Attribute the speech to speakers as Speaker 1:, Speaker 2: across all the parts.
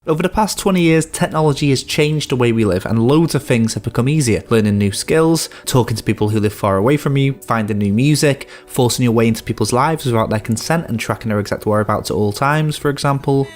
Speaker 1: Over the past 20 years, technology has changed the way we live and loads of things have become easier. Learning new skills, talking to people who live far away from you, finding new music, forcing your way into people's lives without their consent and tracking their exact whereabouts at all times, for example.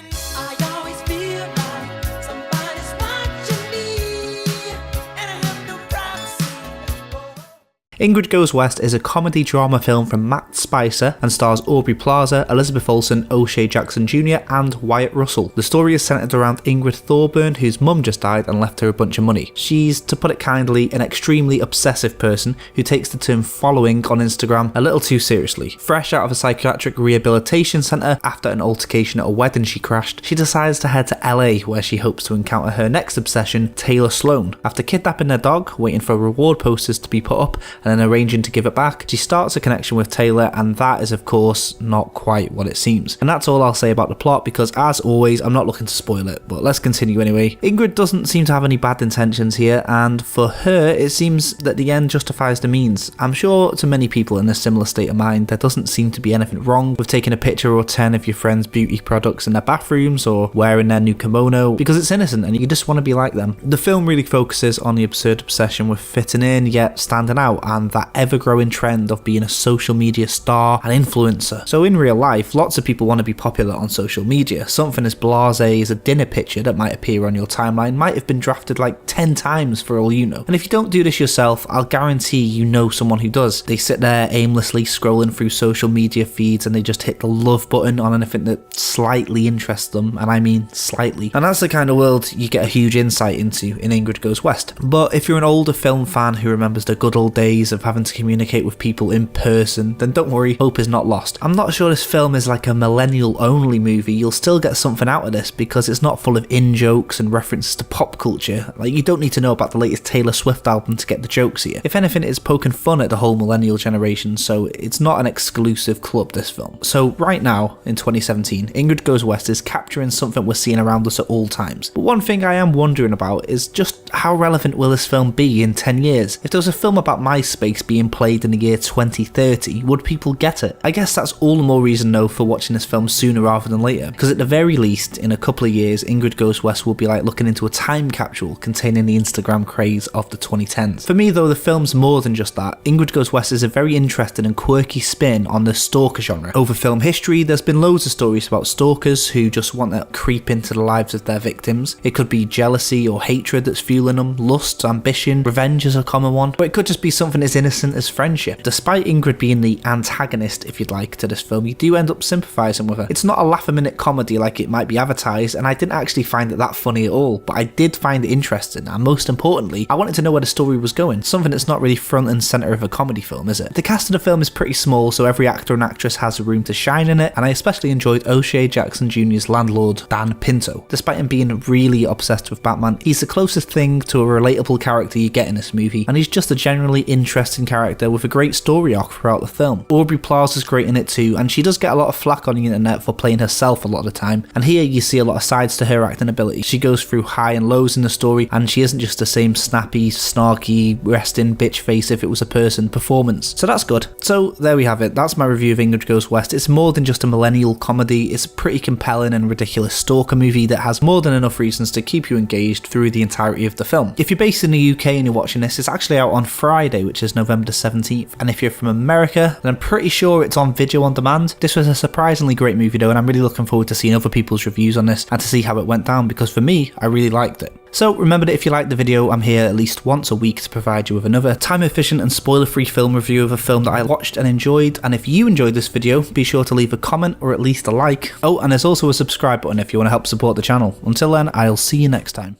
Speaker 1: Ingrid Goes West is a comedy drama film from Matt Spicer and stars Aubrey Plaza, Elizabeth Olsen, O'Shea Jackson Jr. and Wyatt Russell. The story is centred around Ingrid Thorburn, whose mum just died and left her a bunch of money. She's, to put it kindly, an extremely obsessive person who takes the term following on Instagram a little too seriously. Fresh out of a psychiatric rehabilitation centre after an altercation at a wedding she crashed, she decides to head to LA where she hopes to encounter her next obsession, Taylor Sloan. After kidnapping their dog, waiting for reward posters to be put up, and then arranging to give it back, she starts a connection with Taylor, and that is of course not quite what it seems. And that's all I'll say about the plot, because as always I'm not looking to spoil it, but let's continue anyway. Ingrid doesn't seem to have any bad intentions here, and for her it seems that the end justifies the means. I'm sure to many people in a similar state of mind there doesn't seem to be anything wrong with taking a picture or 10 of your friends' beauty products in their bathrooms or wearing their new kimono, because it's innocent and you just want to be like them. The film really focuses on the absurd obsession with fitting in yet standing out, and that ever-growing trend of being a social media star and influencer. So in real life, lots of people want to be popular on social media. Something as blasé as a dinner picture that might appear on your timeline might have been drafted like 10 times for all you know. And if you don't do this yourself, I'll guarantee you know someone who does. They sit there aimlessly scrolling through social media feeds and they just hit the love button on anything that slightly interests them, and I mean slightly. And that's the kind of world you get a huge insight into in Ingrid Goes West. But if you're an older film fan who remembers the good old days of having to communicate with people in person, then don't worry, hope is not lost. I'm not sure this film is like a millennial only movie. You'll still get something out of this because it's not full of in-jokes and references to pop culture. Like, you don't need to know about the latest Taylor Swift album to get the jokes here. If anything, it's poking fun at the whole millennial generation, so it's not an exclusive club, this film. So right now, in 2017, Ingrid Goes West is capturing something we're seeing around us at all times. But one thing I am wondering about is just how relevant will this film be in 10 years? If there was a film about MySpace being played in the year 2030, would people get it? I guess that's all the more reason though for watching this film sooner rather than later, because at the very least, in a couple of years, Ingrid Goes West will be like looking into a time capsule containing the Instagram craze of the 2010s. For me though, the film's more than just that. Ingrid Goes West is a very interesting and quirky spin on the stalker genre. Over film history, there's been loads of stories about stalkers who just want to creep into the lives of their victims. It could be jealousy or hatred that's fueling them, lust, ambition, revenge is a common one, but it could just be something as innocent as friendship. Despite Ingrid being the antagonist, if you'd like, to this film, you do end up sympathising with her. It's not a laugh-a-minute comedy like it might be advertised, and I didn't actually find it that funny at all, but I did find it interesting, and most importantly, I wanted to know where the story was going, something that's not really front and centre of a comedy film, is it? The cast of the film is pretty small, so every actor and actress has a room to shine in it, and I especially enjoyed O'Shea Jackson Jr.'s landlord, Dan Pinto. Despite him being really obsessed with Batman, he's the closest thing to a relatable character you get in this movie, and he's just a generally interesting character with a great story arc throughout the film. Aubrey Plaza's great in it too, and she does get a lot of flack on the internet for playing herself a lot of the time, and here you see a lot of sides to her acting ability. She goes through high and lows in the story, and she isn't just the same snappy, snarky, resting bitch face if it was a person performance, so that's good. So there we have it, that's my review of Ingrid Goes West. It's more than just a millennial comedy, it's a pretty compelling and ridiculous stalker movie that has more than enough reasons to keep you engaged through the entirety of the film. If you're based in the UK and you're watching this, it's actually out on Friday, which is November the 17th, and if you're from America, then I'm pretty sure it's on video on demand. This was a surprisingly great movie though, and I'm really looking forward to seeing other people's reviews on this and to see how it went down, because for me, I really liked it. So remember that if you liked the video, I'm here at least once a week to provide you with another time-efficient and spoiler-free film review of a film that I watched and enjoyed, and if you enjoyed this video, be sure to leave a comment or at least a like. Oh, and there's also a subscribe button if you want to help support the channel. Until then, I'll see you next time.